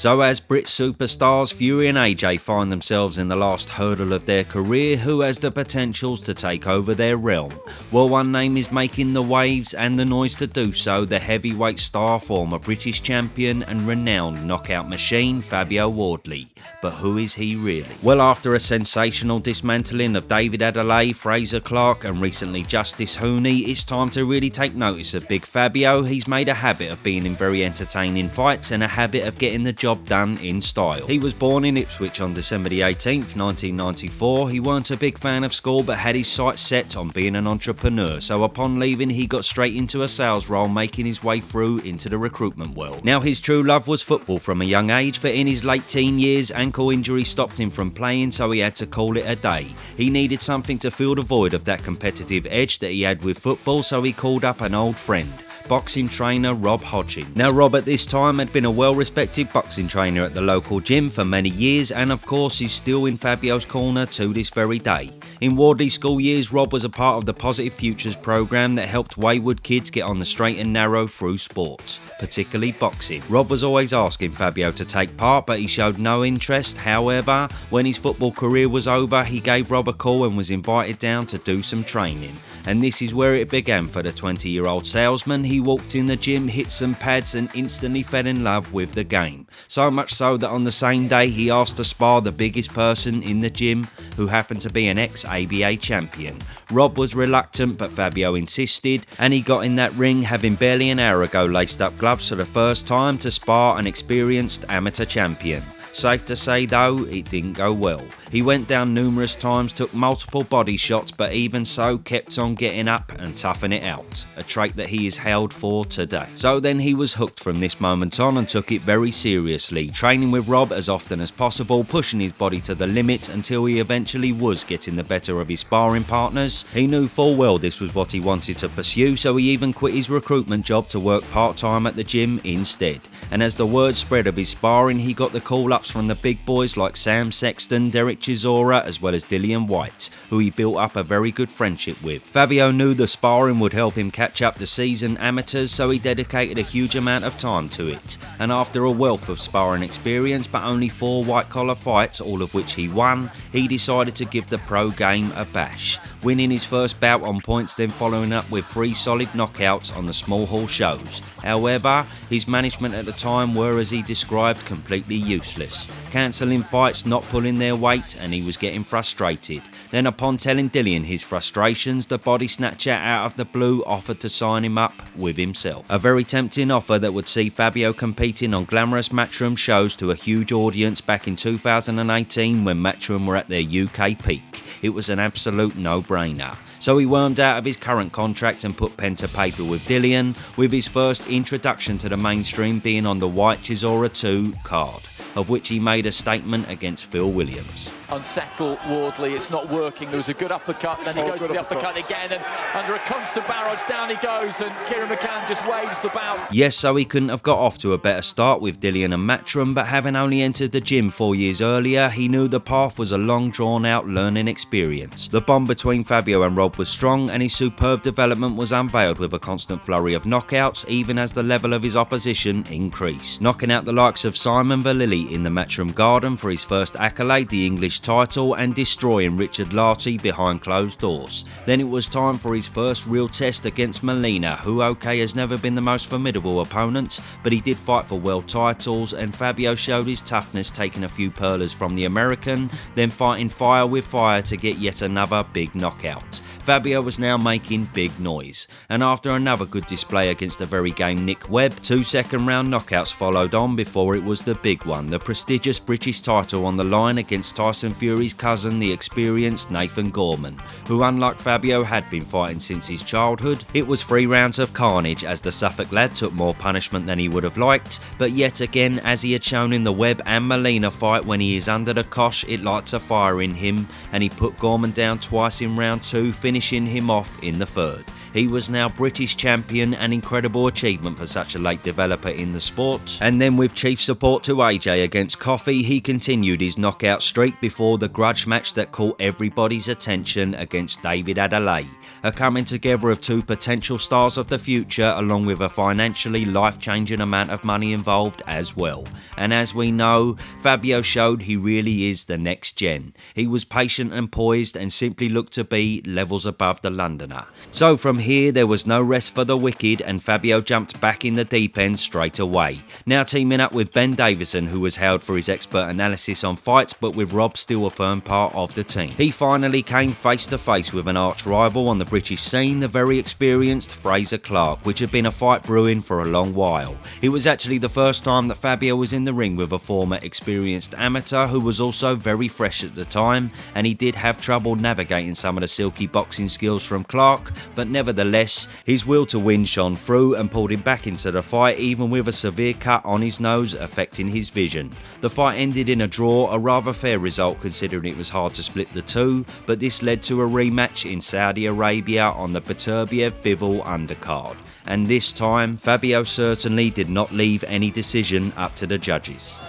So as Brit superstars Fury and AJ find themselves in the last hurdle of their career, who has the potentials to take over their realm? Well, one name is making the waves and the noise to do so, the heavyweight star, former British champion and renowned knockout machine Fabio Wardley. But who is he really? Well, after a sensational dismantling of David Adelaide, Fraser Clark and recently Justice Hooney, it's time to really take notice of Big Fabio. He's made a habit of being in very entertaining fights and a habit of getting the job done in style. He was born in Ipswich on December the 18th, 1994. He weren't a big fan of school but had his sights set on being an entrepreneur, so upon leaving he got straight into a sales role, making his way through into the recruitment world. Now, his true love was football from a young age, but in his late teen years ankle injury stopped him from playing, so he had to call it a day. He needed something to fill the void of that competitive edge that he had with football, so he called up an old friend, boxing trainer Rob Hodgins. Now, Rob at this time had been a well-respected boxing trainer at the local gym for many years, and of course he's still in Fabio's corner to this very day. In Wardley's school years, Rob was a part of the Positive Futures program that helped wayward kids get on the straight and narrow through sports, particularly boxing. Rob was always asking Fabio to take part, but he showed no interest. However, when his football career was over, he gave Rob a call and was invited down to do some training. And this is where it began for the 20-year-old salesman. He walked in the gym, hit some pads and instantly fell in love with the game. So much so that on the same day he asked to spar the biggest person in the gym, who happened to be an ex-ABA champion. Rob was reluctant, but Fabio insisted, and he got in that ring, having barely an hour ago laced up gloves for the first time to spar an experienced amateur champion. Safe to say though, it didn't go well. He went down numerous times, took multiple body shots, but even so kept on getting up and toughing it out, a trait that he is held for today. So then he was hooked from this moment on and took it very seriously, training with Rob as often as possible, pushing his body to the limit until he eventually was getting the better of his sparring partners. He knew full well this was what he wanted to pursue, so he even quit his recruitment job to work part-time at the gym instead. And as the word spread of his sparring, he got the call-ups from the big boys like Sam Sexton, Derek Chisora, as well as Dillian White, who he built up a very good friendship with. Fabio knew the sparring would help him catch up to seasoned amateurs, so he dedicated a huge amount of time to it. And after a wealth of sparring experience, but only 4 white-collar fights, all of which he won, he decided to give the pro game a bash, winning his first bout on points, then following up with 3 solid knockouts on the small hall shows. However, his management at the time were, as he described, completely useless, cancelling fights, not pulling their weight, and he was getting frustrated. Then upon telling Dillian his frustrations, the body snatcher out of the blue offered to sign him up with himself. A very tempting offer that would see Fabio competing on glamorous Matchroom shows to a huge audience back in 2018 when Matchroom were at their UK peak. It was an absolute no-brainer. So he wormed out of his current contract and put pen to paper with Dillian, with his first introduction to the mainstream being on the White Chisora 2 card, of which he made a statement against Phil Williams. Unsettle Wardley, it's not working. There was a good uppercut, then he goes to the uppercut again, and under a constant barrage down he goes, and Kieran McCann just waves the bout. Yes, so he couldn't have got off to a better start with Dillian and Matchroom, but having only entered the gym 4 years earlier, he knew the path was a long drawn out learning experience. The bond between Fabio and Rob was strong, and his superb development was unveiled with a constant flurry of knockouts, even as the level of his opposition increased, knocking out the likes of Simon Vallily in the Matchroom Garden for his first accolade, the English title, and destroying Richard Lartey behind closed doors. Then it was time for his first real test against Molina, who has never been the most formidable opponent, but he did fight for world titles, and Fabio showed his toughness, taking a few pearlers from the American, then fighting fire with fire to get yet another big knockout. Fabio was now making big noise, and after another good display against the very game Nick Webb, 2 second-round knockouts followed on before it was the big one, the prestigious British title on the line against Tyson Fury's cousin, the experienced Nathan Gorman, who, unlike Fabio, had been fighting since his childhood. It was 3 rounds of carnage, as the Suffolk lad took more punishment than he would have liked, but yet again, as he had shown in the Webb and Molina fight, when he is under the cosh, it lights a fire in him, and he put Gorman down twice in round 2, finishing him off in the 3rd. He was now British champion, an incredible achievement for such a late developer in the sport. And then with chief support to AJ against Coffey, he continued his knockout streak before the grudge match that caught everybody's attention against David Adelaide. A coming together of two potential stars of the future, along with a financially life-changing amount of money involved as well. And as we know, Fabio showed he really is the next gen. He was patient and poised and simply looked to be levels above the Londoner. So from here there was no rest for the wicked, and Fabio jumped back in the deep end straight away. Now teaming up with Ben Davison, who was hailed for his expert analysis on fights, but with Rob still a firm part of the team. He finally came face to face with an arch rival on the British scene, the very experienced Fraser Clark, which had been a fight brewing for a long while. It was actually the first time that Fabio was in the ring with a former experienced amateur who was also very fresh at the time, and he did have trouble navigating some of the silky boxing skills from Clark, but nevertheless his will to win shone through and pulled him back into the fight, even with a severe cut on his nose affecting his vision. The fight ended in a draw, a rather fair result considering it was hard to split the two, but this led to a rematch in Saudi Arabia on the Beterbiev-Bivol undercard, and this time Fabio certainly did not leave any decision up to the judges.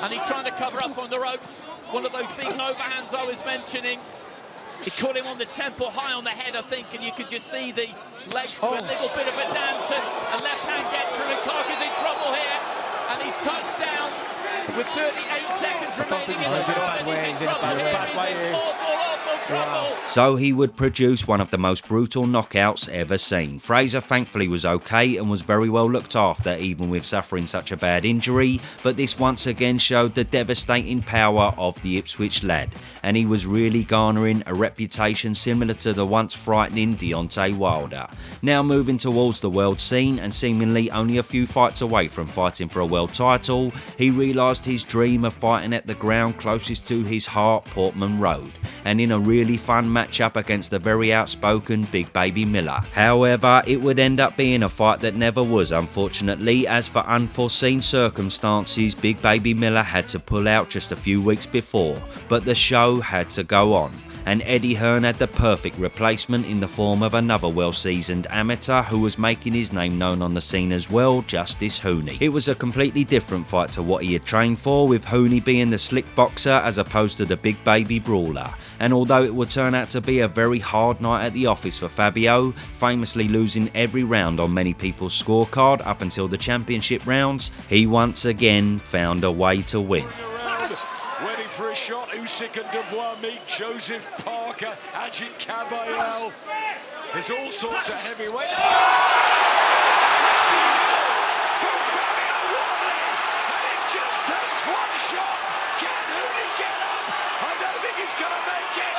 And he's trying to cover up on the ropes, one of those big overhands I was mentioning. He caught him on the temple, high on the head I think, and you could just see the legs do a little bit of a dance, and a left hand get through, and Clark is in trouble here, and he's touched down with 38 seconds remaining in the round, and he's in trouble here, he's in awful trouble. So he would produce one of the most brutal knockouts ever seen. Fraser thankfully was okay and was very well looked after, even with suffering such a bad injury, but this once again showed the devastating power of the Ipswich lad, and he was really garnering a reputation similar to the once frightening Deontay Wilder. Now moving towards the world scene and seemingly only a few fights away from fighting for a world title, he realised his dream of fighting at the ground closest to his heart, Portman Road, and in a really fun matchup against the very outspoken Big Baby Miller. However, it would end up being a fight that never was, unfortunately, as for unforeseen circumstances Big Baby Miller had to pull out just a few weeks before, but the show had to go on. And Eddie Hearn had the perfect replacement in the form of another well-seasoned amateur who was making his name known on the scene as well, Justice Hooney. It was a completely different fight to what he had trained for, with Hooney being the slick boxer as opposed to the big baby brawler. And although it would turn out to be a very hard night at the office for Fabio, famously losing every round on many people's scorecard up until the championship rounds, he once again found a way to win. Waiting for a shot, Usyk and Dubois meet Joseph Parker, Ajit Kabayel. There's all sorts of heavyweight. From Fabio Wardley, and it just takes one shot. Can Hooney get up? I don't think he's going to make it.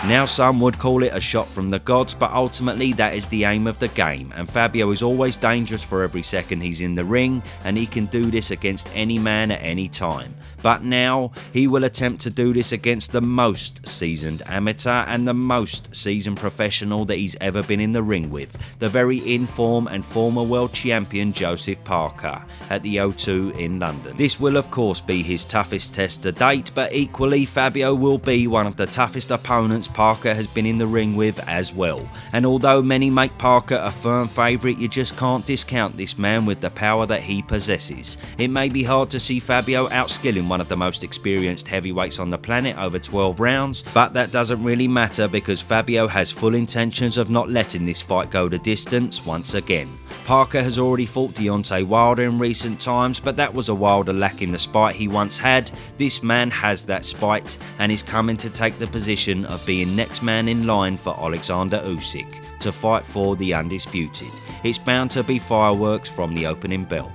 Now some would call it a shot from the gods, but ultimately that is the aim of the game, and Fabio is always dangerous for every second he's in the ring, and he can do this against any man at any time. But now he will attempt to do this against the most seasoned amateur and the most seasoned professional that he's ever been in the ring with, the very in-form and former world champion Joseph Parker at the O2 in London. This will of course be his toughest test to date, but equally Fabio will be one of the toughest opponents Parker has been in the ring with as well. And although many make Parker a firm favourite, you just can't discount this man with the power that he possesses. It may be hard to see Fabio outskilling one of the most experienced heavyweights on the planet over 12 rounds, but that doesn't really matter because Fabio has full intentions of not letting this fight go the distance once again. Parker has already fought Deontay Wilder in recent times, but that was a Wilder lacking the spite he once had. This man has that spite and is coming to take the position of being next man in line for Alexander Usyk to fight for the undisputed. It's bound to be fireworks from the opening bell.